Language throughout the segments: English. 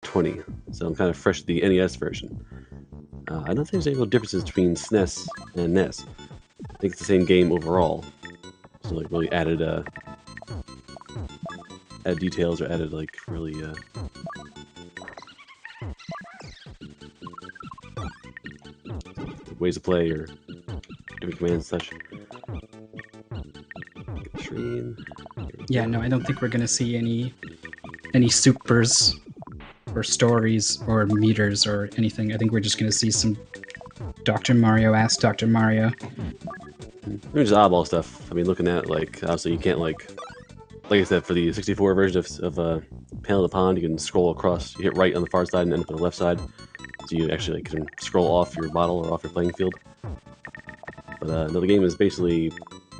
20, so I'm kind of fresh to the NES version. I don't think there's any real differences between SNES and NES. I think it's the same game overall. So like really added details or added like really ways to play or different commands and such. Stream. Yeah, no, I don't think we're gonna see any supers or stories or meters or anything. I think we're just gonna see some Dr. Mario ask Dr. Mario. Maybe just oddball stuff. I mean, looking at like obviously you can't like I said for the 64 version of Panel of the Pond, you can scroll across. You hit right on the far side and end up on the left side, so you actually like, can scroll off your bottle or off your playing field. But no, the game is basically,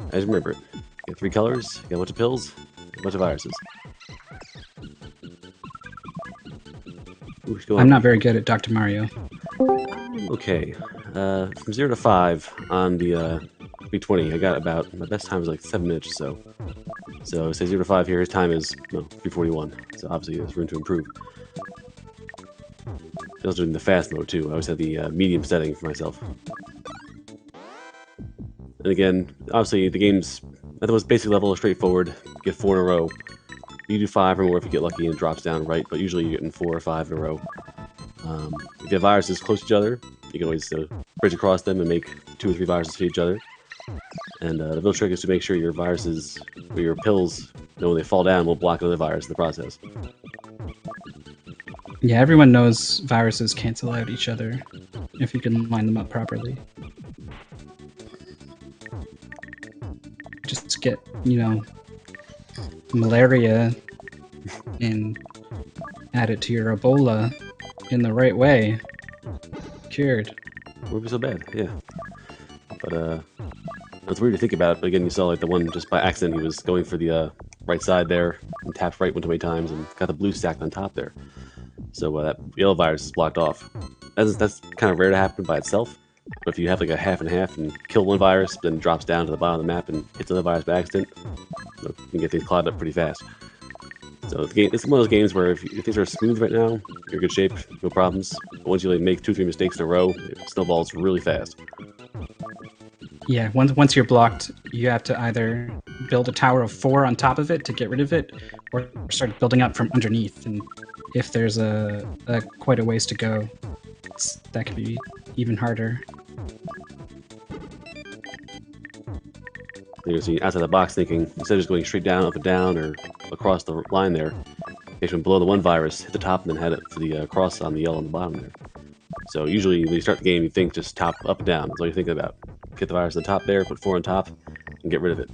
I just remember it. You got 3 colors, you got a bunch of pills, a bunch of viruses. Ooh, I'm not very good at Dr. Mario. Okay, from 0 to 5 on the B20, I got about, my best time was like 7 minutes or so. So say 0 to 5 here, his time is, well, 3:41, so obviously there's room to improve. I was doing the fast mode too. I always had the medium setting for myself. And again, obviously the game's at the most basic level, straightforward. You get 4 in a row. You do 5 or more if you get lucky and it drops down right, but usually you're getting 4 or 5 in a row. If you have viruses close to each other, you can always bridge across them and make 2 or 3 viruses to each other. And the real trick is to make sure your viruses, or your pills, when they fall down, will block another virus in the process. Yeah, everyone knows viruses cancel out each other if you can line them up properly. Just get, malaria and add it to your Ebola in the right way. Cured. Wouldn't be so bad, yeah. But it's weird to think about it, but again, you saw like the one just by accident, he was going for the right side there and tapped right one too many times and got the blue stacked on top there. So that yellow virus is blocked off. That's kind of rare to happen by itself, but if you have like a half and half and kill one virus, then it drops down to the bottom of the map and hits another virus by accident, you can get things clogged up pretty fast. So the game, it's one of those games where if things are smooth right now, you're in good shape, no problems. But once you like make 2 or 3 mistakes in a row, it snowballs really fast. Yeah, once you're blocked, you have to either build a tower of 4 on top of it to get rid of it, or start building up from underneath. And if there's a quite a ways to go, that could be even harder. You see outside the box thinking, instead of just going straight down, up and down, or across the line there, you actually below the one virus, hit the top, and then head it for the cross on the yellow on the bottom there. So usually when you start the game, you think just top, up, and down. That's all you're thinking about. Get the virus on the top there, put 4 on top, and get rid of it.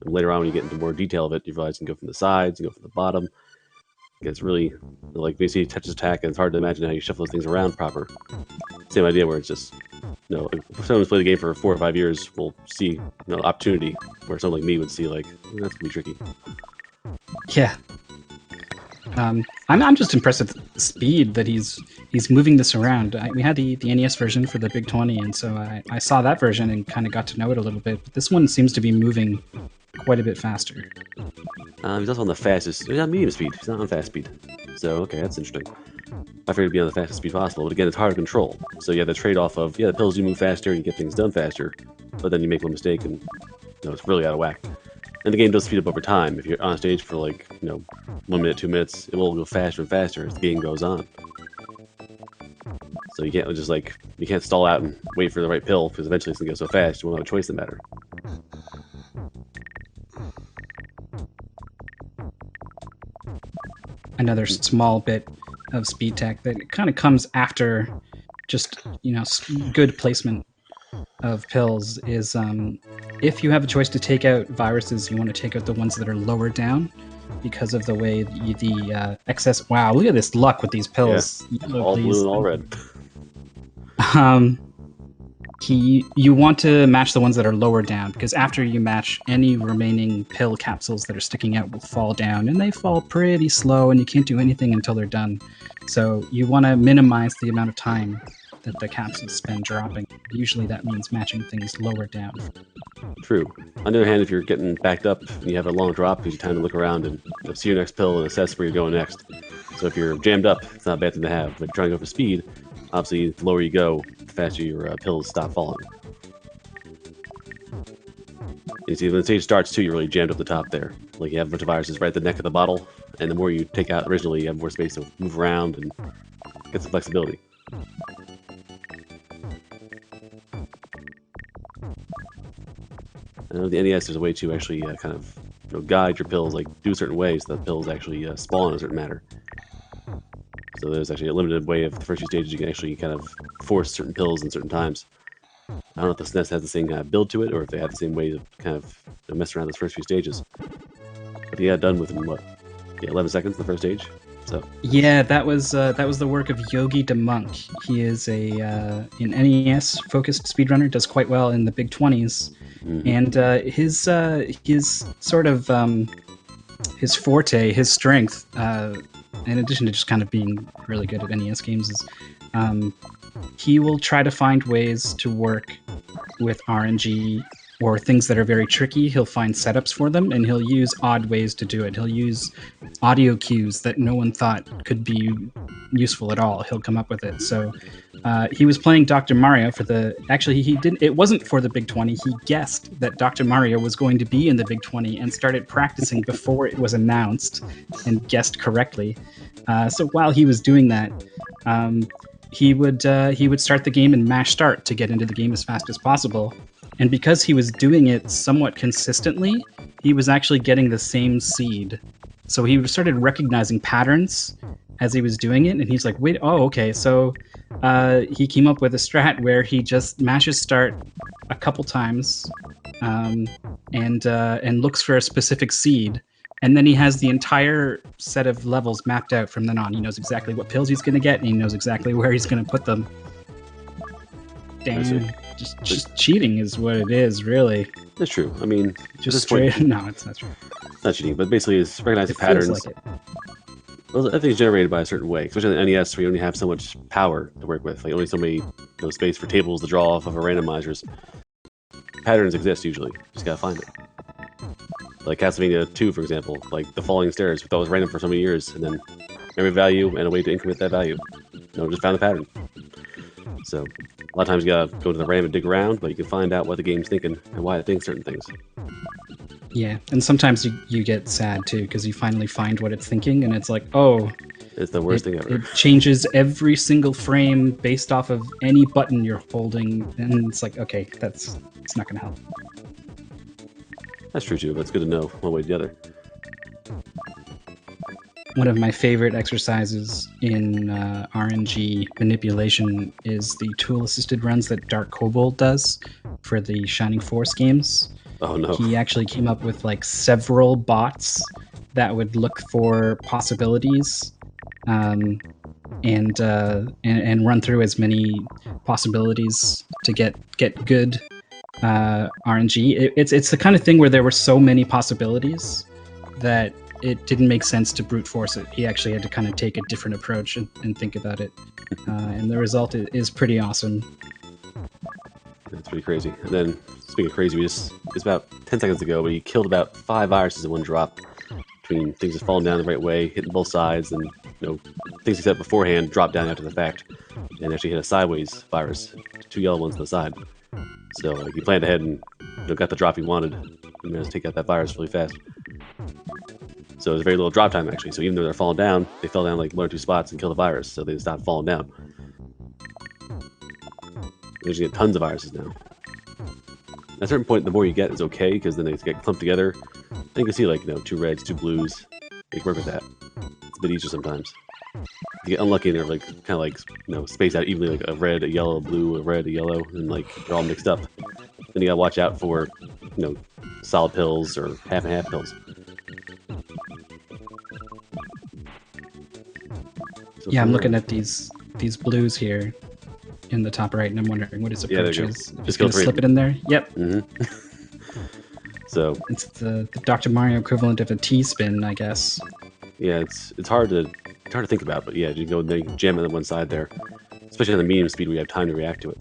And later on, when you get into more detail of it, you realize you can go from the sides, you can go from the bottom. It gets really, like, basically touches attack, and it's hard to imagine how you shuffle those things around proper. Same idea where it's just, if someone who's played the game for 4 or 5 years will see, opportunity, where someone like me would see, like, that's gonna be tricky. Yeah. I'm just impressed with the speed that he's moving this around. We had the NES version for the Big 20, and so I saw that version and kind of got to know it a little bit. But this one seems to be moving quite a bit faster. He's also on the fastest. He's on medium speed. He's not on fast speed. So okay, that's interesting. I figured to be on the fastest speed possible, but again, it's hard to control. So you have the trade-off of the pills do move faster and you get things done faster, but then you make one mistake and it's really out of whack. And the game does speed up over time. If you're on stage for like 1 minute, 2 minutes, it will go faster and faster as the game goes on. So you can't just you can't stall out and wait for the right pill because eventually it's gonna go so fast you won't have a choice in the matter. Another small bit of speed tech that kind of comes after just good placement of pills is if you have a choice to take out viruses, you want to take out the ones that are lower down because of the way the excess. Wow, look at this luck with these pills. Yeah, all blue and all red. You want to match the ones that are lower down, because after you match, any remaining pill capsules that are sticking out will fall down, and they fall pretty slow, and you can't do anything until they're done. So you want to minimize the amount of time that the capsules spend dropping. Usually that means matching things lower down. True. On the other hand, if you're getting backed up and you have a long drop, it gives you time to look around and see your next pill and assess where you're going next. So if you're jammed up, it's not a bad thing to have. But if you're trying to go for speed, obviously, the lower you go, the faster your pills stop falling. You see, when the stage starts, too, you're really jammed up the top there. Like, you have a bunch of viruses right at the neck of the bottle, and the more you take out originally, you have more space to move around and get some flexibility. I know the NES, there's a way to actually kind of guide your pills, like do certain ways so that pills actually spawn in a certain manner. So there's actually a limited way of the first few stages you can actually kind of force certain pills in certain times. I don't know if the SNES has the same kind of build to it, or if they have the same way to kind of mess around those first few stages. But yeah, done within what? Yeah, 11 seconds the first stage. So Yeah, that was the work of Yogi the Monk. He is an NES focused speedrunner, does quite well in the big 20s, and his sort of his forte, his strength, in addition to just kind of being really good at NES games, is he will try to find ways to work with RNG or things that are very tricky. He'll find setups for them, and he'll use odd ways to do it. He'll use audio cues that no one thought could be useful at all. He'll come up with it. So he was playing Dr. Mario for the... Actually, he didn't. It wasn't for the Big 20. He guessed that Dr. Mario was going to be in the Big 20 and started practicing before it was announced and guessed correctly. So while he was doing that, he would start the game and mash start to get into the game as fast as possible. And because he was doing it somewhat consistently, he was actually getting the same seed. So he started recognizing patterns as he was doing it, and he's like, wait, oh, okay. So he came up with a strat where he just mashes start a couple times and looks for a specific seed. And then he has the entire set of levels mapped out from then on. He knows exactly what pills he's going to get, and he knows exactly where he's going to put them. Damn. Just cheating is what it is, really. that's true. I mean, Just straight. point, No, it's not true. it's not cheating, but basically it's recognizing It patterns. feels like it. Well, everything's generated by a certain way, especially on the NES, where you only have so much power to work with. Like only so many space for tables to draw off of or randomizers. Patterns exist usually. Just gotta find it. Like Castlevania 2, for example, like the falling stairs, we thought was random for so many years, and then memory value and a way to increment that value. Just found the pattern. So a lot of times you gotta go to the RAM and dig around, but you can find out what the game's thinking and why it thinks certain things. Yeah, and sometimes you get sad too because you finally find what it's thinking, and it's like, oh, It's the worst thing ever. It changes every single frame based off of any button you're holding, and it's like, okay, it's not gonna help. That's true too, but it's good to know one way or the other. One of my favorite exercises in RNG manipulation is the tool-assisted runs that Dark Kobold does for the Shining Force games. Oh no. He actually came up with like several bots that would look for possibilities and run through as many possibilities to get good RNG. It's the kind of thing where there were so many possibilities that it didn't make sense to brute force it. He actually had to kind of take a different approach and think about it. And the result is pretty awesome. That's pretty crazy. And then, speaking of crazy, it's about 10 seconds ago, but he killed about 5 viruses in one drop. Between things that falling down the right way, hitting both sides, and things he set beforehand drop down after the fact, and actually hit a sideways virus, 2 yellow ones on the side. So like he planned ahead and got the drop he wanted, and managed to take out that virus really fast. So there's very little drop time actually. So even though they're falling down, they fell down like 1 or 2 spots and killed the virus, so they stopped falling down. You usually get tons of viruses now. At a certain point, the more you get is okay, because then they get clumped together. And you can see like 2 reds, 2 blues. You can work with that. It's a bit easier sometimes. You get unlucky and they're like kind of like spaced out evenly, like a red, a yellow, a blue, a red, a yellow, and like they're all mixed up. Then you gotta watch out for solid pills or half and half pills. So Yeah, I'm looking at these blues here in the top right, and I'm wondering what his approach is. Just gonna slip it in there. Yep. So it's the Dr. Mario equivalent of a T-spin, I guess. Yeah, it's hard to think about, but yeah, you can go and then jam it on one side there, especially on the medium speed where you have time to react to it.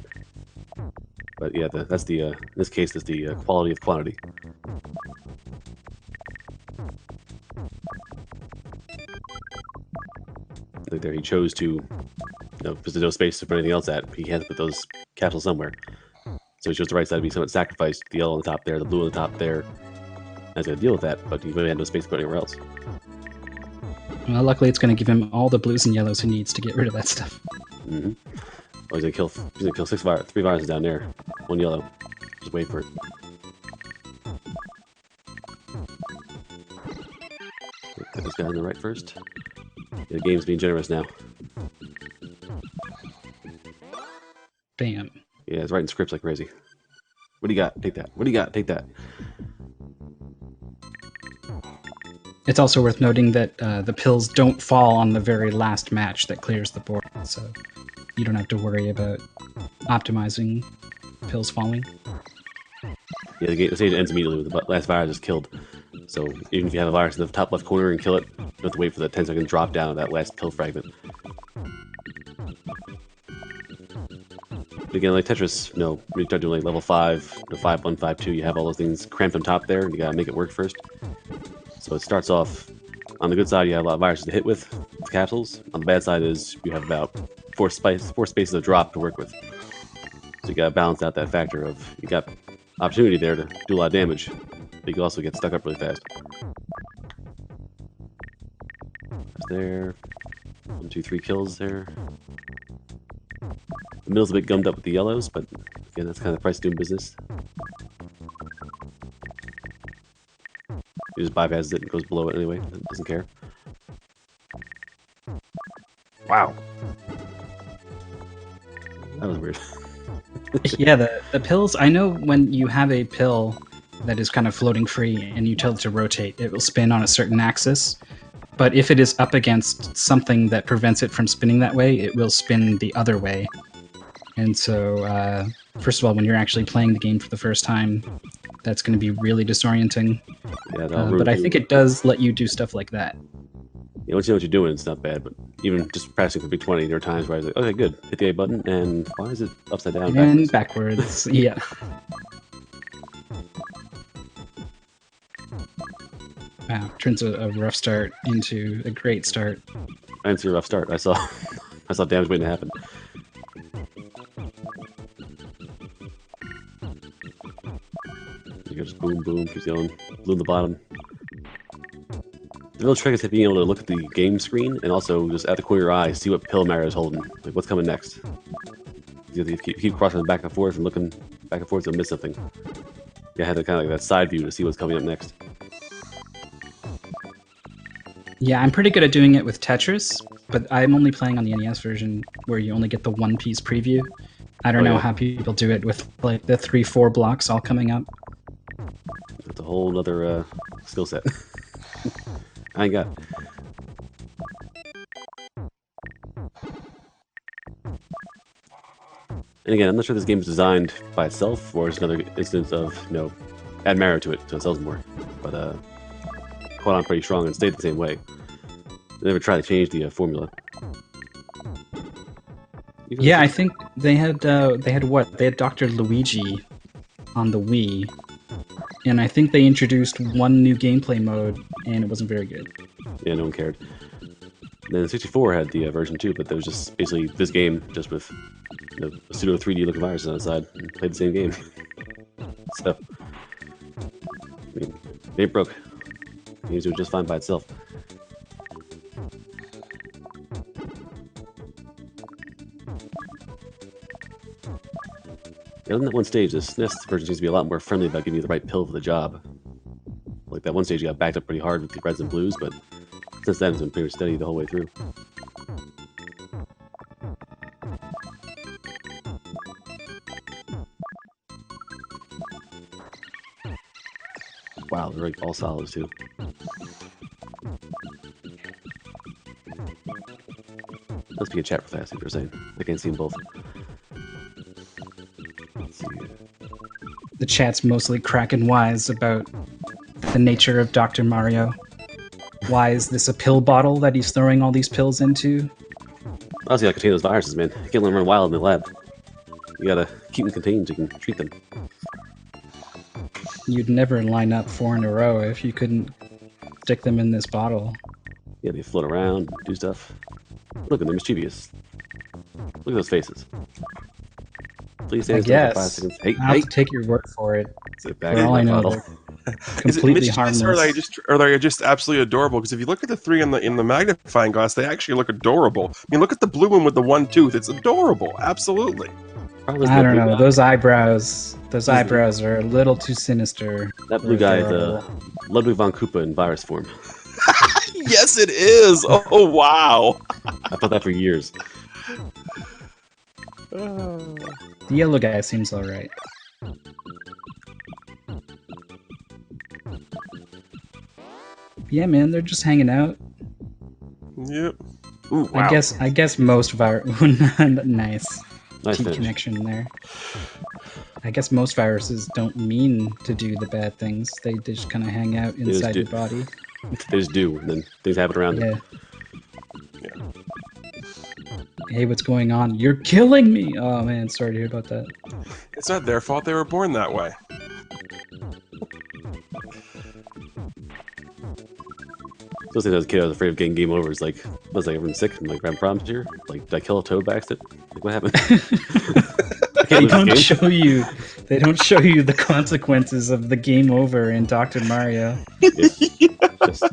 But yeah, that's the in this case, that's the quality of quantity. think there he chose to, because there's no space to put anything else at, he had to put those capsules somewhere. So he chose the right side to be somewhat sacrificed, the yellow on the top there, the blue on the top there. I was going to deal with that, but he really had no space to put anywhere else. Well, luckily it's going to give him all the blues and yellows he needs to get rid of that stuff. Mm-hmm. Oh, he's going to kill 3 viruses down there. 1 yellow. Just wait for it. Put this guy on the right first. Yeah, the game's being generous now. Bam. Yeah, it's writing scripts like crazy. What do you got? Take that. What do you got? Take that. It's also worth noting that the pills don't fall on the very last match that clears the board, so you don't have to worry about optimizing pills falling. Yeah, the stage ends immediately with the last virus is killed. So even if you have a virus in the top left corner and kill it, you don't have to wait for the 10-second drop down of that last pill fragment. But again, like Tetris, when you start doing like level 5, 5-1, 5-2, you have all those things cramped on top there, and you gotta make it work first. So it starts off, on the good side, you have a lot of viruses to hit with capsules. On the bad side is you have about 4 spaces of drop to work with. So you gotta balance out that factor of, you got opportunity there to do a lot of damage, but you can also get stuck up really fast. That's there. 1, 2, 3 kills there. The middle's a bit gummed up with the yellows, but again, that's kind of the price of doing business. He just bypasses it and goes below it anyway. Doesn't care. Wow. That was weird. Yeah, the pills, I know when you have a pill that is kind of floating free and you tell it to rotate, it will spin on a certain axis. But if it is up against something that prevents it from spinning that way, it will spin the other way. And so, first of all, when you're actually playing the game for the first time, that's going to be really disorienting. Yeah, but I think it does let you do stuff like that. Yeah, once you know what you're doing, it's not bad. But even just practicing for Big 20, there are times where I was like, okay, good. Hit the A button, and why is it upside down? And backwards, yeah. Wow, turns a rough start into a great start. I didn't see a rough start. I saw damage waiting to happen. You just boom, boom, keeps going. Blue in the bottom. The little trick is being able to look at the game screen and also just at the corner of your eye see what pill Mario's holding. Like, what's coming next? You have to keep crossing back and forth and looking back and forth to miss something. You have to kind of like that side view to see what's coming up next. Yeah, I'm pretty good at doing it with Tetris, but I'm only playing on the NES version where you only get the one-piece preview. I don't know how people do it with like the 3-4 blocks all coming up. That's a whole other skill set. I ain't got. And again, I'm not sure this game is designed by itself, or it's another instance of, add Mario to it so it sells more. But caught on pretty strong and stayed the same way. They never tried to change the formula. Yeah, I think they had what? They had Dr. Luigi on the Wii, and I think they introduced one new gameplay mode, and it wasn't very good. Yeah, no one cared. Then the 64 had the version 2, but there was just basically this game, just with a pseudo 3D looking virus on the side, and played the same game. So, I mean, it ain't broke. Games do it just fine by itself. Yeah, on that one stage, the SNES version seems to be a lot more friendly about giving you the right pill for the job. Like that one stage, you got backed up pretty hard with the reds and blues, but since then, it's been pretty steady the whole way through. Wow, they're like all solids too. Let's be a chat real fast, if you're saying. I can't see them both. Let's see. The chat's mostly cracking wise about the nature of Dr. Mario. Why is this a pill bottle that he's throwing all these pills into? Honestly, I contain those viruses, man. You can't let them run wild in the lab. You gotta keep them contained so you can treat them. You'd never line up 4 in a row if you couldn't stick them in this bottle. Yeah, they float around, do stuff. Look, they're mischievous. Look at those faces. Please I stand still for 5 guess. seconds. Hey, I'll have hey! to take your word for it. Sit back For in all my I know, bottle. they're Is it completely mischievous, or harmless. are they just absolutely adorable? Because if you look at the three in the magnifying glass, they actually look adorable. I mean, look at the blue one with the one tooth; it's adorable, absolutely. Probably I the don't blue know. guy. Those eyebrows. Those He's- eyebrows are a little too sinister. That for blue guy is adorable. Ludwig von Koopa in virus form. Yes, it is. Oh wow. I thought that for years. The yellow guy seems alright. Yeah, man, they're just hanging out. Yep. Ooh, wow. I guess most nice Nice T finish. connection there. I guess most viruses don't mean to do the bad things. They just kind of hang out just inside do. your body. They just do, and then things happen around them. Yeah. Hey, what's going on? You're killing me! Oh man, sorry to hear about that. It's not their fault; they were born that way. Those things as a kid, I was afraid of getting game over. It's like, was like everyone sick? I'm like, having problems here? Like, did I kill a toad by accident? Like, what happened? I can't They lose don't this game? show you. They don't show you the consequences of the game over in Dr. Mario. Just,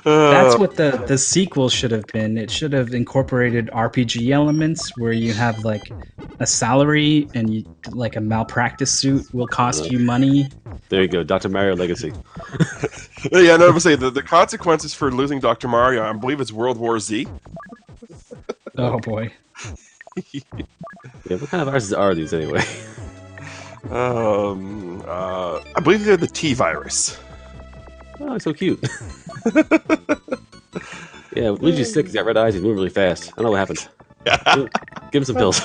That's what the sequel should have been. It should have incorporated RPG elements where you have like a salary and you, like a malpractice suit will cost you money. there you go, Dr. Mario Legacy. Yeah, no, I would say the consequences for losing Dr. Mario, I believe it's World War Z. Oh boy. Yeah, what kind of viruses are these anyway? I believe they're the T virus. Oh, it's so cute. Yeah, Luigi's sick. He's got red eyes. He's moving really fast. I don't know what happened. Give him some pills.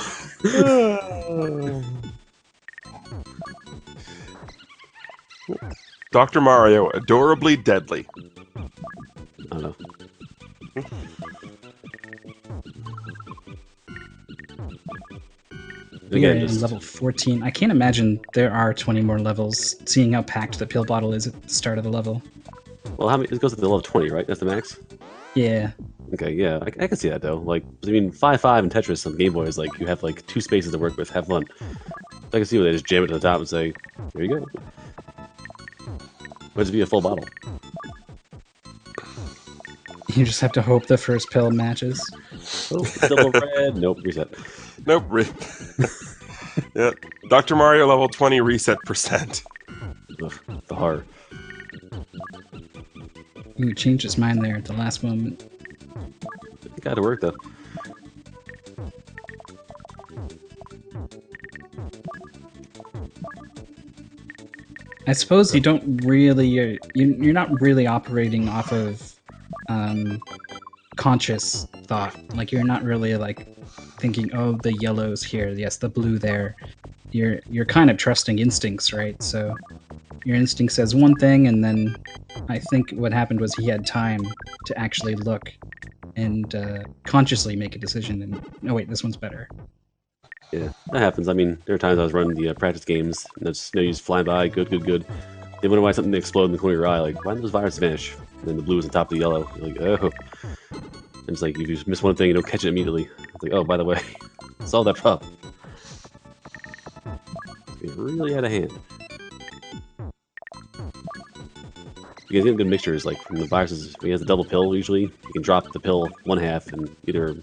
Dr. Mario, adorably deadly. I don't know. We are Again, in just level 14. I can't imagine there are 20 more levels, seeing how packed the pill bottle is at the start of the level. well, how many? It goes to the level 20, right? That's the max. Yeah. Okay, yeah, I can see that though. Like, I mean, 5-5 and Tetris on the Game Boy is like you have like 2 spaces to work with. Have fun. I can see where they just jam it to the top and say, "Here you go." Might just be a full bottle. You just have to hope the first pill matches. Oh, double red. Nope, reset. Nope. Yeah. Dr. Mario level 20 reset percent. Ugh, the horror. Ooh, changed his mind there at the last moment. It got to work though. I suppose you don't really, you're not really operating off of conscious thought. Like you're not really like thinking, oh, the yellow's here, yes, the blue there. You're kind of trusting instincts, right? So your instinct says one thing, and then I think what happened was he had time to actually look and consciously make a decision. And oh wait, this one's better. Yeah, that happens. I mean, there are times I was running the practice games, and there's you just flying by, good. They wonder why something explode in the corner of your eye. Like, why did those viruses vanish? And then the blue is on top of the yellow. You're like, oh. And it's like, if you just miss one thing, you don't catch it immediately. It's like, oh, by the way, solve that problem. It's really out of hand. You get good mixtures, like from the viruses. If he has a double pill, usually you can drop the pill one half and either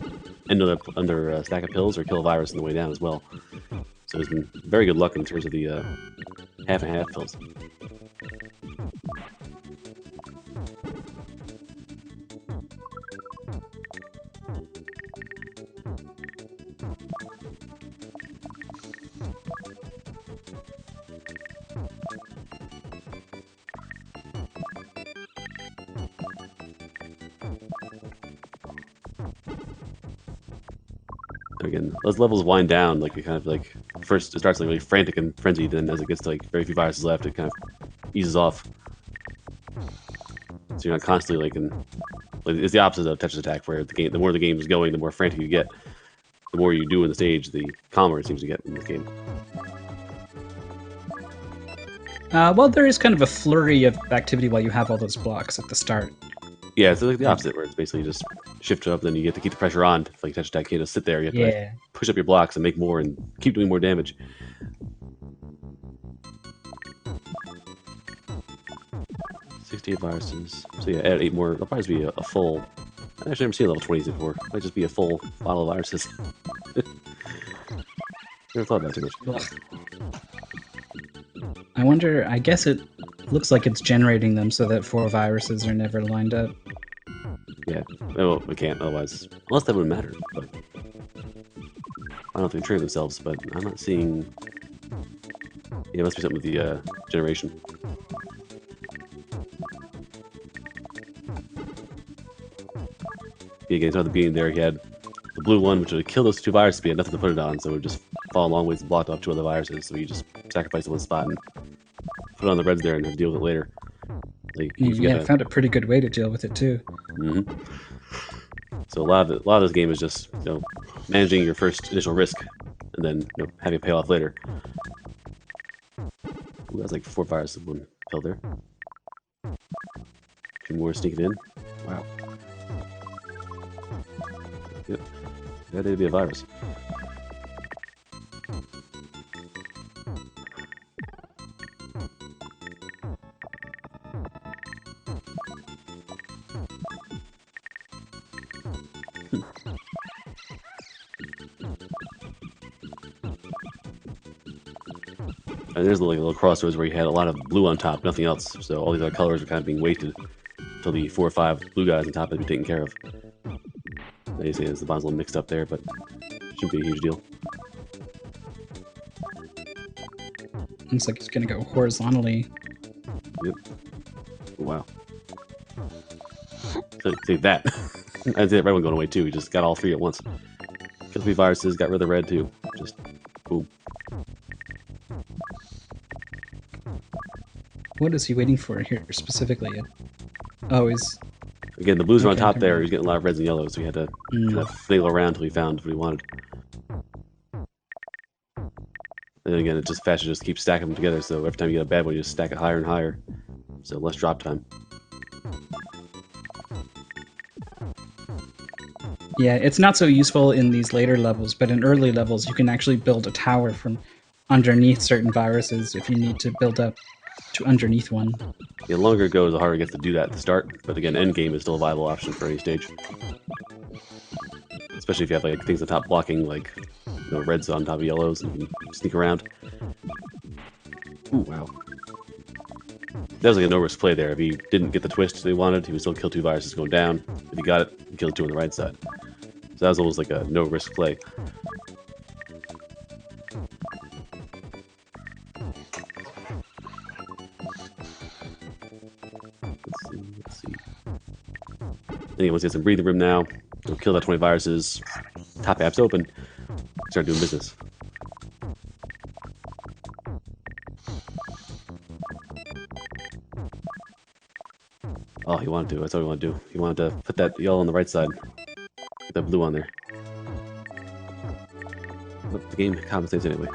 end up under a stack of pills or kill a virus on the way down as well. So there's been very good luck in terms of the half and half pills. Again, those levels wind down, like, it kind of like, first it starts like really frantic and frenzied, then as it gets to like very few viruses left, it kind of eases off. So you're not constantly like like, it's the opposite of Tetris Attack, where the more the game is going, the more frantic you get. The more you do in the stage, the calmer it seems to get in this game. Well, there is kind of a flurry of activity while you have all those blocks at the start. Yeah, it's like the opposite, where it's basically just shift up, then you get to keep the pressure on. If like you touch attack, you can't just sit there. You have to like, Yeah. push up your blocks and make more and keep doing more damage. 68 viruses. So yeah, add 8 more. It'll probably be a full. I've actually never seen a level 20s before. Might just be a full bottle of viruses. Never thought about it too much. Ugh. I wonder, I guess it looks like it's generating them so that 4 viruses are never lined up. Yeah, well, we can't otherwise. Unless that would matter. But I don't know if they trigger themselves, but I'm not seeing. Yeah, it must be something with the generation. Yeah, again, so at the beginning there, he had the blue one, which would kill those 2 viruses, but he had nothing to put it on, so it would just fall a long ways and block off 2 other viruses. So you just sacrifice the one spot and put it on the reds there and then deal with it later. Like, Yeah, I found a pretty good way to deal with it too. Mm-hmm. So a lot of this game is just managing your first initial risk, and then having it pay off later. Ooh, that's like 4 viruses in one pill there. 2 more sneaking in. Wow. Yep. That would be a virus. And there's like a little crossroads where you had a lot of blue on top, nothing else. So all these other colors are kind of being wasted until the 4 or 5 blue guys on top had to be taken care of. Now you see the bond's a little mixed up there, but shouldn't be a huge deal. Looks like it's gonna go horizontally. Yep. Wow. See that. I'd say the red one going away too. We just got all 3 at once. Killed 3 viruses, got rid of the red too. Just boom. What is he waiting for here specifically? Oh, he's... Again, the blues are on Okay, top there. never He's getting a lot of reds and yellows, so we had to kind of finagle around until we found what we wanted. And then again, it just faster just keeps stacking them together, so every time you get a bad one, you just stack it higher and higher. So less drop time. Yeah, it's not so useful in these later levels, but in early levels you can actually build a tower from underneath certain viruses if you need to build up to underneath one. The longer it goes, the harder it gets to do that at the start. But again, endgame is still a viable option for any stage. Especially if you have like things on top blocking, like reds on top of yellows, and you can sneak around. Ooh, wow. That was like a no-risk play there. If he didn't get the twist they wanted, he would still kill 2 viruses going down. If he got it, he killed 2 on the right side. So that was almost like a no-risk play. Let's see. Then once he has some breathing room now, he'll kill that 20 viruses. Top app's open. Start doing business. Oh, he wanted to. That's what he wanted to do. He wanted to put that yellow on the right side. Put that blue on there. But the game compensates anyway.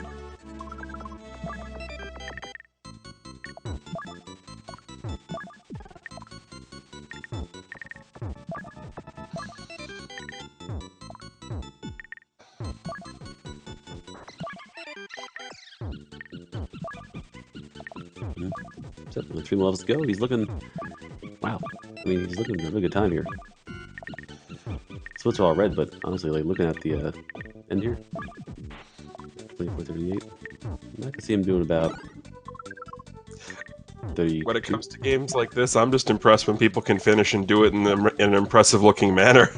So, only 3 more levels to go. He's looking... Wow. I mean, he's looking at a really good time here. So it's all red, but honestly, like, looking at the end here... 24:38. I can see him doing about... 30. When it comes to games like this, I'm just impressed when people can finish and do it in an impressive-looking manner.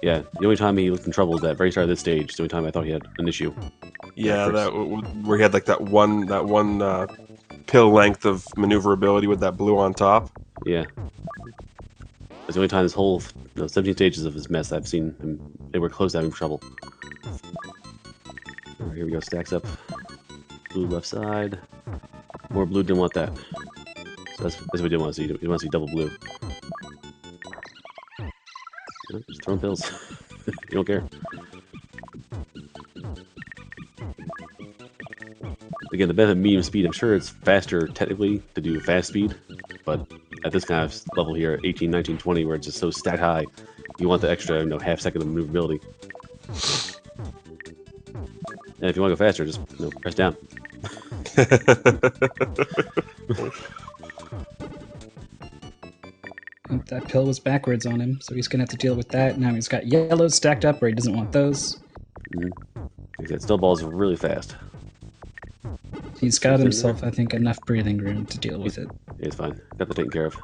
Yeah, the only time he looked in trouble was at the very start of this stage. The only time I thought he had an issue. Yeah, where he had like that one pill length of maneuverability with that blue on top. Yeah. It's the only time this whole 17 stages of his mess I've seen him anywhere close to having trouble. Alright, here we go, stacks up. Blue left side. More blue, didn't want that. So that's what we didn't want to see. We didn't want to see double blue. Just throwing pills. You don't care. Again, the benefit of medium speed, I'm sure it's faster technically to do fast speed, but at this kind of level here, 18, 19, 20, where it's just so stat high, you want the extra, half second of maneuverability. And if you want to go faster, just press down. That pill was backwards on him, so he's gonna have to deal with that. Now he's got yellows stacked up where he doesn't want those. Like I said, still balls really fast. He's got himself, I think, enough breathing room to deal with it. Yeah, it's fine. Got that taken care of.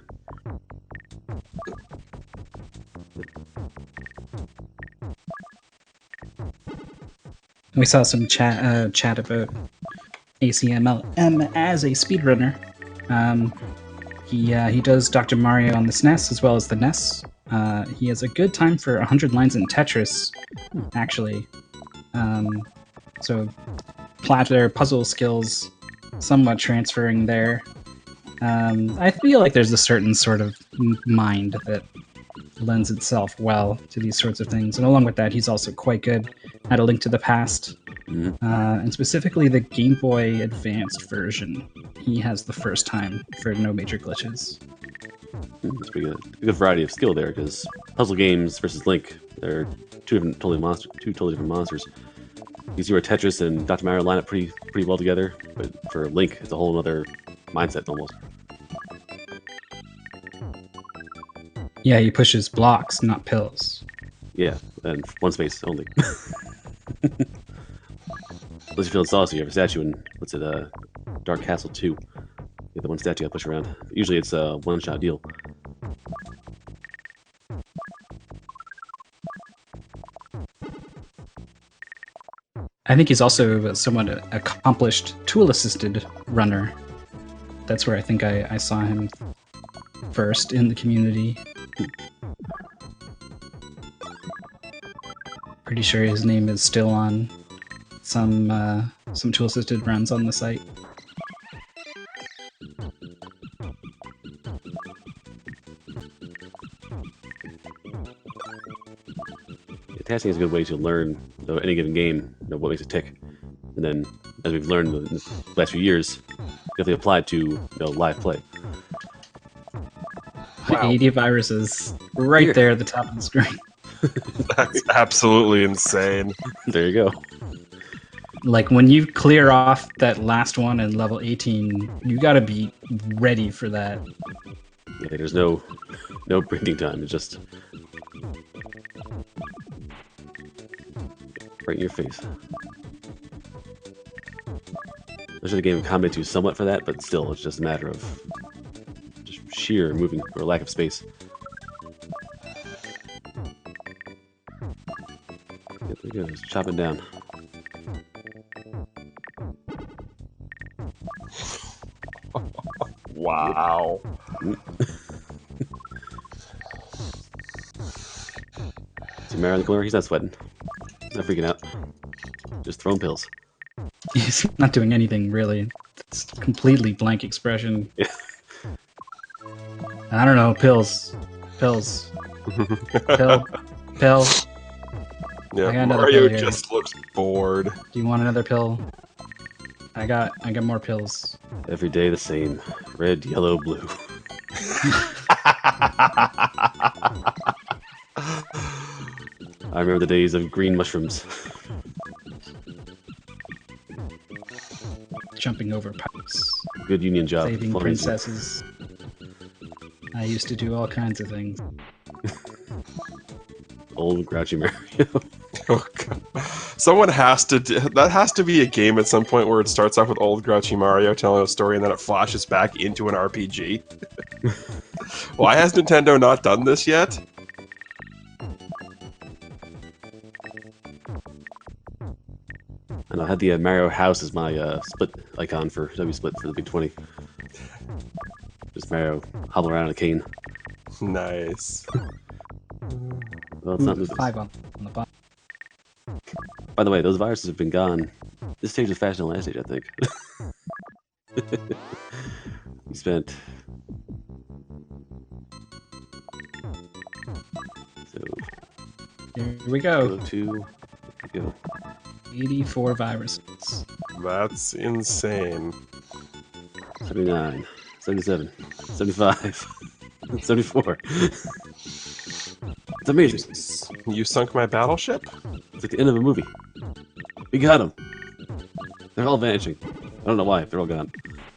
We saw some chat about Acmlm as a speedrunner. He does Dr. Mario on the SNES as well as the NES. He has a good time for 100 lines in Tetris, actually. So their puzzle skills somewhat transferring there. I feel like there's a certain sort of mind that lends itself well to these sorts of things. And along with that, he's also quite good at A Link to the Past. And specifically the Game Boy Advanced version. He has the first time for no major glitches. That's pretty good. A good variety of skill there, because puzzle games versus Link, they're two totally different monsters. You see where Tetris and Dr. Mario line up pretty well together, but for Link, it's a whole other mindset almost. Yeah, he pushes blocks, not pills. Yeah, and one space only. Unless you feel saucy, you have a statue in, what's it, Dark Castle 2. You have the one statue I push around. Usually it's a one-shot deal. I think he's also a somewhat accomplished tool-assisted runner. That's where I think I saw him first in the community. Pretty sure his name is still on some tool-assisted runs on the site. Tasking is a good way to learn any given game, what makes it tick. And then, as we've learned in the last few years, definitely applied to live play. Wow. 80 viruses right there at the top of the screen. That's absolutely insane. There you go. Like, when you clear off that last one in level 18, you gotta be ready for that. Yeah, there's no breathing time. It's just right in your face. There's a game of combat too somewhat for that, but still, it's just a matter of just sheer moving or lack of space. Yep, there you go. Just chop it down. Wow. See Mario in the corner? He's not sweating. He's not freaking out. Just throwing pills. He's not doing anything, really. It's completely blank expression. Yeah. I don't know, pills. Pills. Pill. Pill. Yeah, I got another Mario pill here. just looks bored. Do you want another pill? I got more pills. Every day the same. Red, yellow, blue. I remember the days of green mushrooms. Jumping over pipes. Good union job. Saving Fun princesses. I used to do all kinds of things. Old grouchy Mario. Oh, God. Someone has to that has to be a game at some point where it starts off with old grouchy Mario telling a story and then it flashes back into an RPG. Why has Nintendo not done this yet? And I had the Mario house as my split icon for W-Split for the Big 20. Just Mario hobbling around on a cane. Nice. Well, it's not moving. 5 on the bottom. By the way, those viruses have been gone. This stage is faster than the last stage, I think. We spent... So... Here we go. Go to... Go. 84 viruses. That's insane. 79, 77, 75. 74. It's amazing. You sunk my battleship? It's like the end of a movie. We got them. They're all vanishing. I don't know why. They're all gone.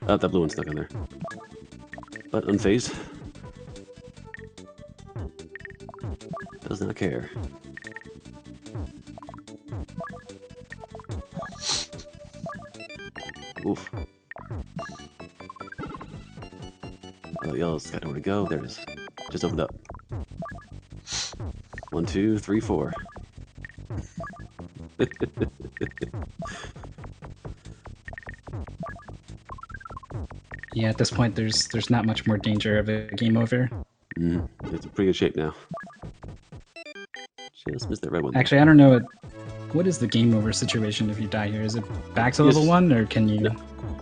Oh, that blue one's stuck in there. But unfazed. Does not care. Oof. Oh, yellow's got nowhere to go. There it is. Just opened up. 1, 2, 3, 4. Yeah, at this point, there's not much more danger of a game over. It's in pretty good shape now. Just missed that red one. Actually, I don't know what is the game over situation if you die here. Is it back to level 1, or can you?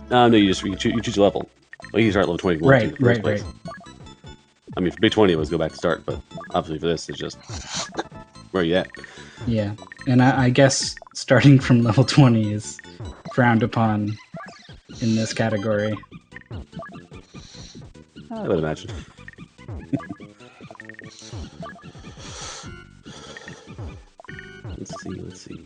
No, you choose a level. Well, you can start at level 20. Right. I mean, for Big 20, it was go back to start, but obviously for this, it's just where are you at? Yeah, and I guess starting from level 20 is frowned upon in this category. I would imagine. Let's see.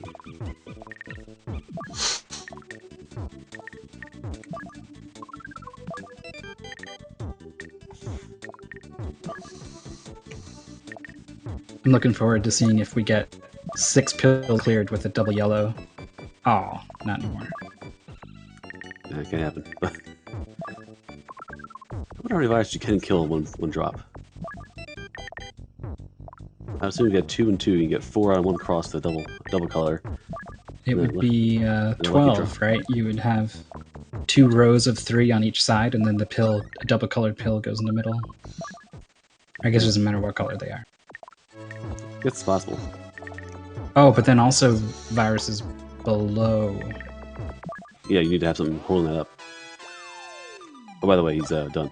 I'm looking forward to seeing if we get 6 pills cleared with a double yellow. Oh, not anymore. That can happen. I wonder how many viruses you can kill in one drop. I assume you get 2 and 2, you get 4 on one cross, the double color. It would be 12, right? You would have 2 rows of 3 on each side, and then a double colored pill goes in the middle. I guess it doesn't matter what color they are. It's possible. Oh, but then also viruses below. Yeah, you need to have something holding that up. Oh, by the way, he's done.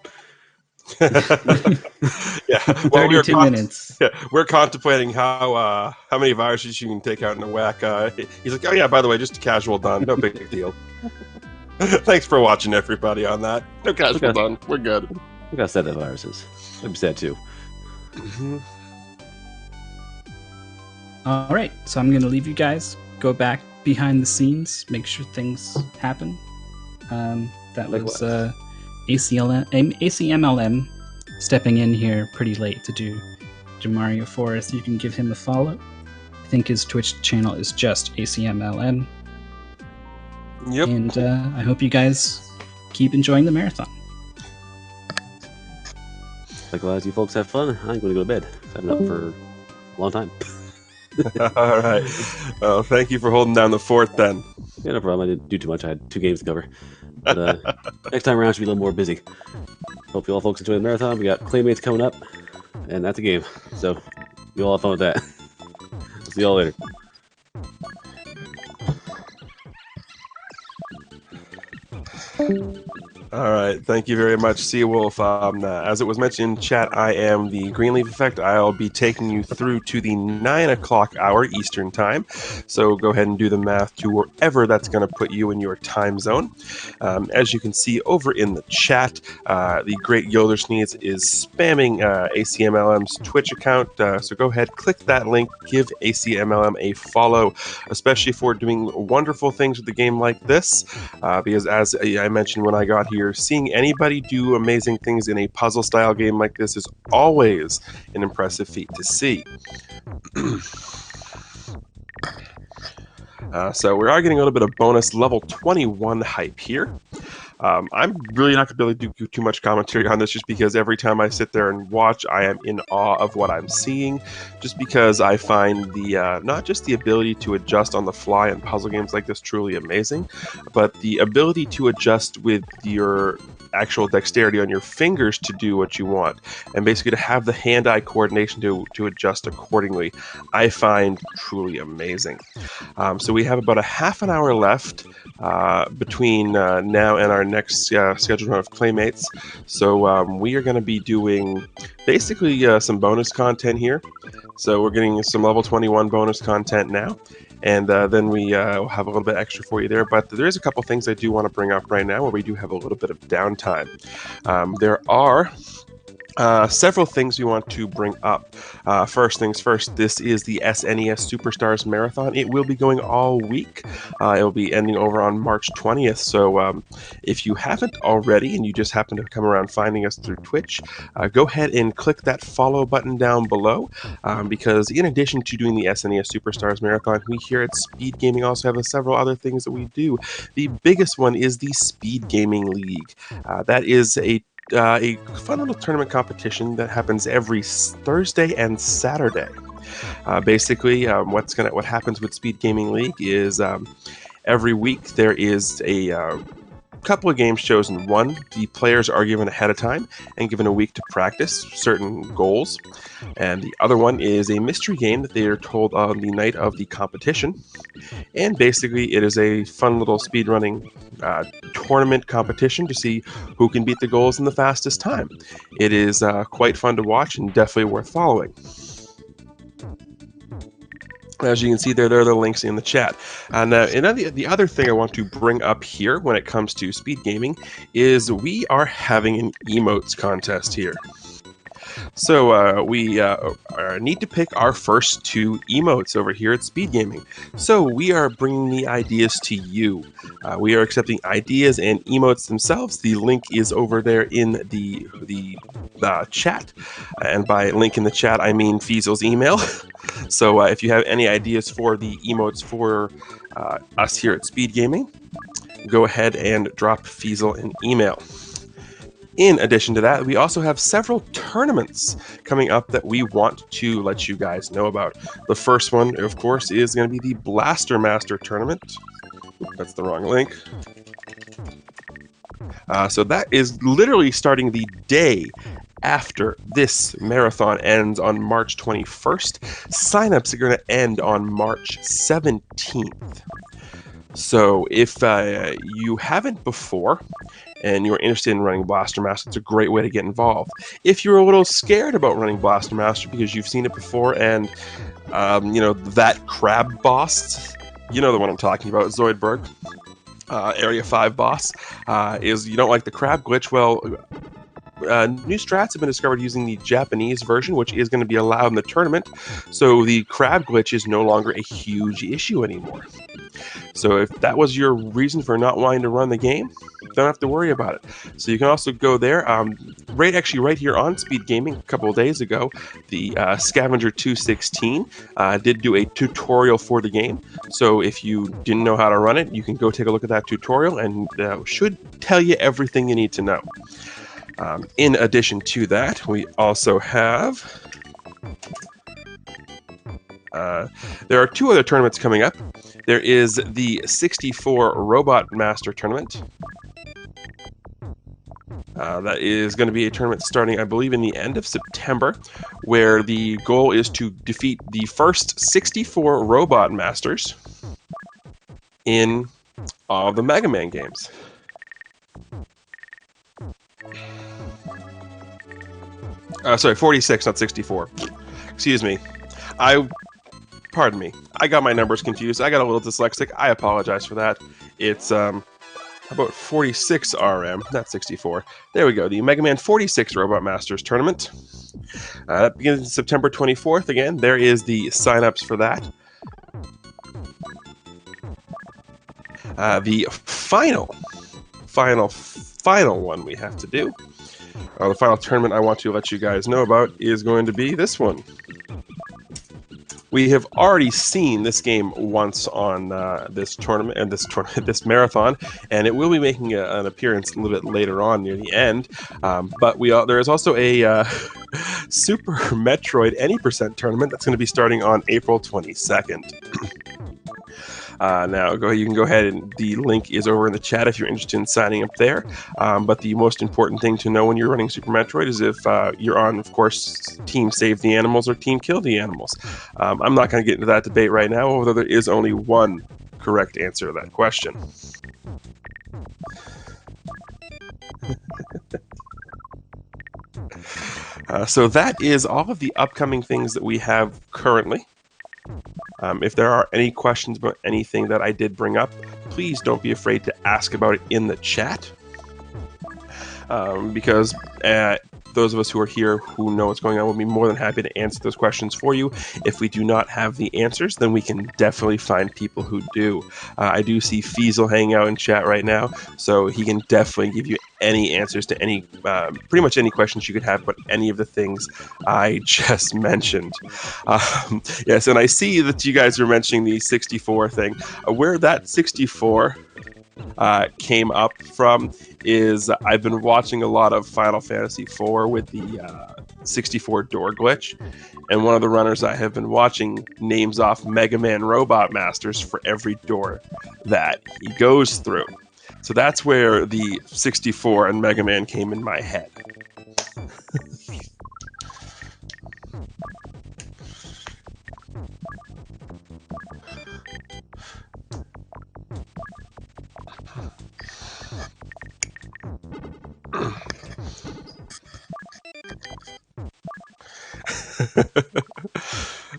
Yeah, 32 minutes. Yeah, we're contemplating how many viruses you can take out in a whack. He's like, oh yeah, by the way, just a casual done, no big deal. Thanks for watching, everybody. On that, no casual done, we're good. We gotta set that viruses. I'd be sad too. All right, so I'm gonna leave you guys. Go back behind the scenes, make sure things happen. That was Acmlm stepping in here pretty late to do Mario Forest. You can give him a follow. I think his Twitch channel is just Acmlm. Yep. And I hope you guys keep enjoying the marathon. Likewise, you folks have fun. I'm going to go to bed. I've been up for a long time. All right. Well, thank you for holding down the fort then. Yeah, no problem. I didn't do too much. I had 2 games to cover. But next time around, should be a little more busy. Hope you all folks enjoy the marathon. We got Claymates coming up, and that's a game. So you all have fun with that. See y'all later. All right, thank you very much, Seawolf. As it was mentioned in chat, I am the Greenleaf Effect. I'll be taking you through to the 9 o'clock hour Eastern Time. So go ahead and do the math to wherever that's going to put you in your time zone. As you can see over in the chat, the Great Yodersneeds is spamming ACMLM's Twitch account. So go ahead, click that link, give ACMLM a follow, especially for doing wonderful things with the game like this. Because as I mentioned when I got here, seeing anybody do amazing things in a puzzle-style game like this is always an impressive feat to see. So we are getting a little bit of bonus level 21 hype here. I'm really not going to be able to do too much commentary on this just because every time I sit there and watch, I am in awe of what I'm seeing, just because I find the not just the ability to adjust on the fly in puzzle games like this truly amazing, but the ability to adjust with your actual dexterity on your fingers to do what you want, and basically to have the hand-eye coordination to adjust accordingly, I find truly amazing. So we have about a half an hour left between now and our next scheduled run of Claymates. So we are going to be doing basically some bonus content here. So we're getting some level 21 bonus content now. And then we will have a little bit extra for you there. But there is a couple things I do want to bring up right now where we do have a little bit of downtime. There are Several things we want to bring up. First things first, this is the SNES Superstars Marathon. It will be going all week. It will be ending over on March 20th. So if you haven't already and you just happen to come around finding us through Twitch, go ahead and click that follow button down below because in addition to doing the SNES Superstars Marathon, we here at Speed Gaming also have several other things that we do. The biggest one is the Speed Gaming League. That is a fun little tournament competition that happens every Thursday and Saturday. Basically, what happens with Speed Gaming League is every week there is a couple of games chosen. One, the players are given ahead of time and given a week to practice certain goals. And the other one is a mystery game that they are told on the night of the competition. And basically, it is a fun little speedrunning tournament competition to see who can beat the goals in the fastest time. It is quite fun to watch and definitely worth following. As you can see there are the links in the chat. And the other thing I want to bring up here when it comes to speed gaming is we are having an emotes contest here. So we need to pick our first 2 emotes over here at Speed Gaming. So we are bringing the ideas to you. We are accepting ideas and emotes themselves. The link is over there in the chat. And by link in the chat, I mean Fiesel's email. So if you have any ideas for the emotes for us here at Speed Gaming, go ahead and drop Fiesel an email. In addition to that, we also have several tournaments coming up that we want to let you guys know about. The first one, of course, is going to be the Blaster Master Tournament. That's the wrong link. So that is literally starting the day after this marathon ends on March 21st. Signups are going to end on March 17th. So if you haven't before, and you're interested in running Blaster Master, it's a great way to get involved. If you're a little scared about running Blaster Master because you've seen it before and, that crab boss, you know the one I'm talking about, Zoidberg, Area 5 boss, is you don't like the crab glitch, well, new strats have been discovered using the Japanese version, which is going to be allowed in the tournament, so the crab glitch is no longer a huge issue anymore. So if that was your reason for not wanting to run the game, don't have to worry about it. So you can also go there. Right here on Speed Gaming a couple of days ago, the Scavenger 216 did do a tutorial for the game. So if you didn't know how to run it, you can go take a look at that tutorial and should tell you everything you need to know. In addition to that, we also have... there are 2 other tournaments coming up. There is the 64 Robot Master Tournament. That is going to be a tournament starting, I believe, in the end of September, where the goal is to defeat the first 64 Robot Masters in all of the Mega Man games. Sorry, 46, not 64. Excuse me. Pardon me. I got my numbers confused. I got a little dyslexic. I apologize for that. It's about 46 RM, not 64. There we go. The Mega Man 46 Robot Masters Tournament. That begins September 24th. Again, there is the sign-ups for that. The final one we have to do, the final tournament I want to let you guys know about is going to be this one. We have already seen this game once on this tournament and this marathon, and it will be making an appearance a little bit later on near the end. But there is also a Super Metroid Any % tournament that's going to be starting on April 22nd. Now, you can go ahead and the link is over in the chat if you're interested in signing up there. But the most important thing to know when you're running Super Metroid is if you're on, of course, Team Save the Animals or Team Kill the Animals. I'm not going to get into that debate right now, although there is only one correct answer to that question. So that is all of the upcoming things that we have currently. If there are any questions about anything that I did bring up, please don't be afraid to ask about it in the chat. Because those of us who are here who know what's going on will be more than happy to answer those questions for you. If we do not have the answers, then we can definitely find people who do. I do see Feasel hanging out in chat right now, so he can definitely give you any answers to any, pretty much any questions you could have about any of the things I just mentioned. Yes, and I see that you guys are mentioning the 64 thing. Where that 64 came up from is I've been watching a lot of Final Fantasy IV with the 64 door glitch, and one of the runners I have been watching names off Mega Man Robot Masters for every door that he goes through. So that's where the 64 and Mega Man came in my head.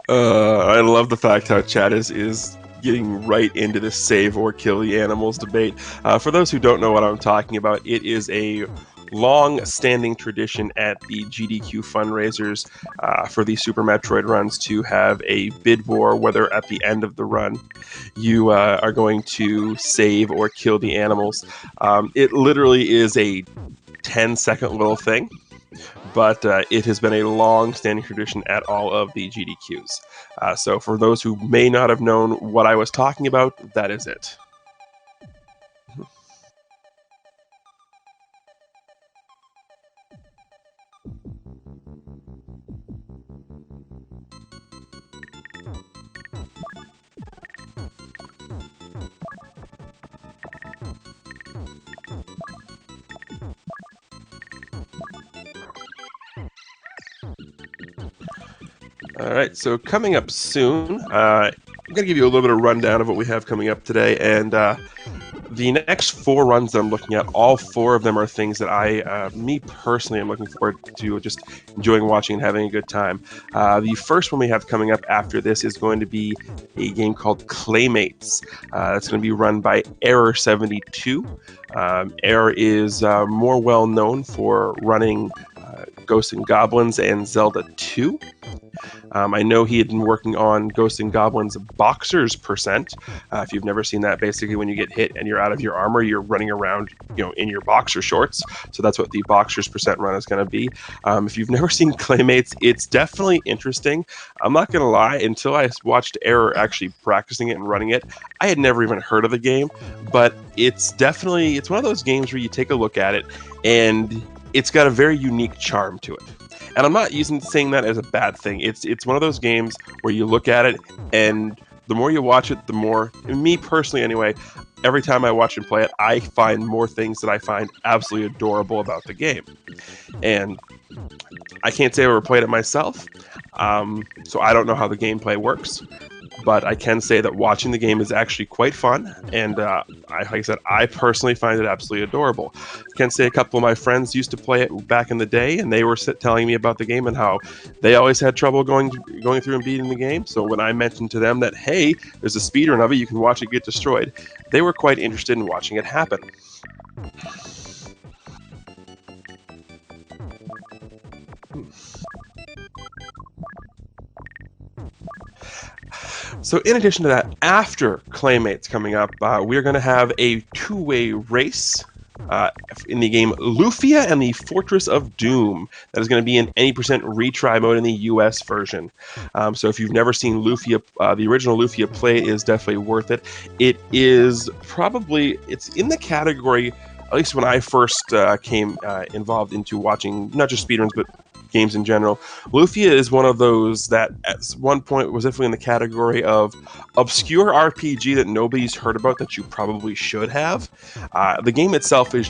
I love the fact how chat is getting right into this save or kill the animals debate. For those who don't know what I'm talking about, it is a long-standing tradition at the GDQ fundraisers for the Super Metroid runs to have a bid war, whether at the end of the run you are going to save or kill the animals. It literally is a 10-second little thing, but it has been a long-standing tradition at all of the GDQs. So for those who may not have known what I was talking about, that is it. All right, so coming up soon, I'm going to give you a little bit of rundown of what we have coming up today, and the next 4 runs that I'm looking at, all 4 of them are things that me personally, am looking forward to just enjoying watching and having a good time. The first one we have coming up after this is going to be a game called Claymates. That's going to be run by Error72. Error is more well known for running Ghosts and Goblins and Zelda 2. I know he had been working on Ghosts and Goblins Boxers Percent. If you've never seen that, basically when you get hit and you're out of your armor, you're running around, in your boxer shorts. So that's what the Boxers Percent run is going to be. If you've never seen Claymates, it's definitely interesting. I'm not going to lie, until I watched Error actually practicing it and running it, I had never even heard of the game. But it's one of those games where you take a look at it and it's got a very unique charm to it. And I'm not saying that as a bad thing. It's one of those games where you look at it, and the more you watch it, the more, me personally anyway, every time I watch and play it, I find more things that I find absolutely adorable about the game. And I can't say I ever played it myself, so I don't know how the gameplay works. But I can say that watching the game is actually quite fun, and like I said, I personally find it absolutely adorable. I can say a couple of my friends used to play it back in the day, and they were telling me about the game and how they always had trouble going through and beating the game. So when I mentioned to them that, hey, there's a speedrun of it, you can watch it get destroyed, they were quite interested in watching it happen. So in addition to that, after Claymates coming up, we're going to have a 2-way race in the game Lufia and the Fortress of Doom. That is going to be in any % retry mode in the US version. So if you've never seen Lufia, the original Lufia play is definitely worth it. It is it's in the category, at least when I first came involved into watching not just speedruns, but games in general. Lufia is one of those that at one point was definitely in the category of obscure RPG that nobody's heard about that you probably should have. The game itself is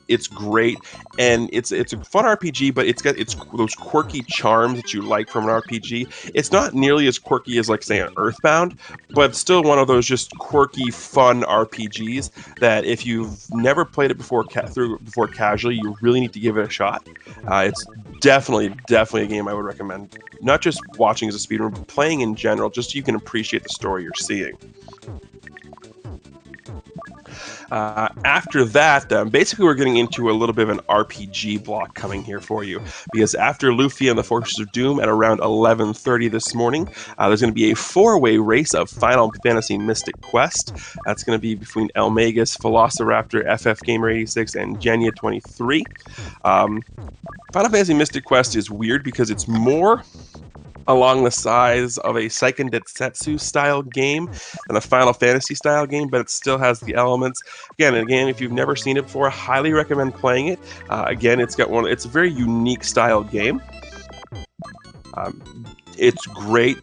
it's great, and it's a fun RPG, but it's got those quirky charms that you like from an RPG. It's not nearly as quirky as, like, say, an Earthbound, but still one of those just quirky, fun RPGs that if you've never played it before casually, you really need to give it a shot. It's definitely a game I would recommend, not just watching as a speedrun, but playing in general, just so you can appreciate the story you're seeing. After that, basically we're getting into a little bit of an RPG block coming here for you, because after Luffy and the Forces of Doom at around 11:30 this morning, there's going to be a 4-way race of Final Fantasy Mystic Quest. That's going to be between Elmagus, Velociraptor, FF Gamer 86, and Genya 23. Final Fantasy Mystic Quest is weird because it's more along the size of a Seiken Densetsu style game than a Final Fantasy style game, but it still has the elements. Again, if you've never seen it before, I highly recommend playing it. Again, it's a very unique style game. It's great.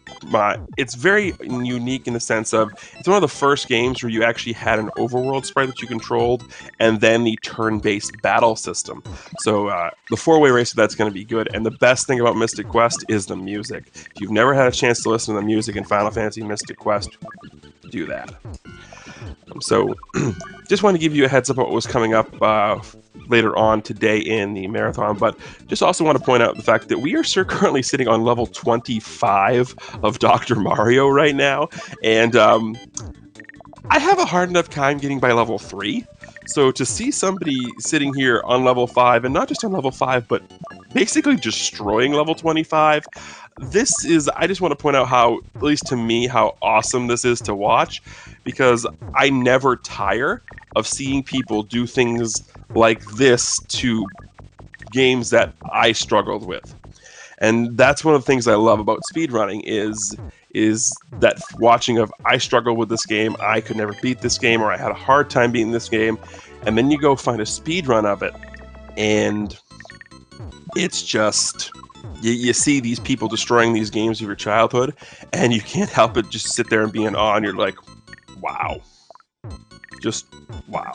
It's very unique in the sense of it's one of the first games where you actually had an overworld sprite that you controlled, and then the turn-based battle system. So the 4-way race of that's going to be good. And the best thing about Mystic Quest is the music. If you've never had a chance to listen to the music in Final Fantasy Mystic Quest, do that. So just want to give you a heads up about what was coming up later on today in the marathon, but just also want to point out the fact that we are currently sitting on level 25 of Dr. Mario right now, and I have a hard enough time getting by level 3. So to see somebody sitting here on level 5, and not just on level 5, but basically destroying level 25, I just want to point out how, at least to me, how awesome this is to watch, because I never tire of seeing people do things like this to games that I struggled with. And that's one of the things I love about speedrunning is that watching of I struggled with this game, I could never beat this game, or I had a hard time beating this game, and then you go find a speedrun of it, and it's just you see these people destroying these games of your childhood, and you can't help but just sit there and be in awe, and you're like, wow. Just wow.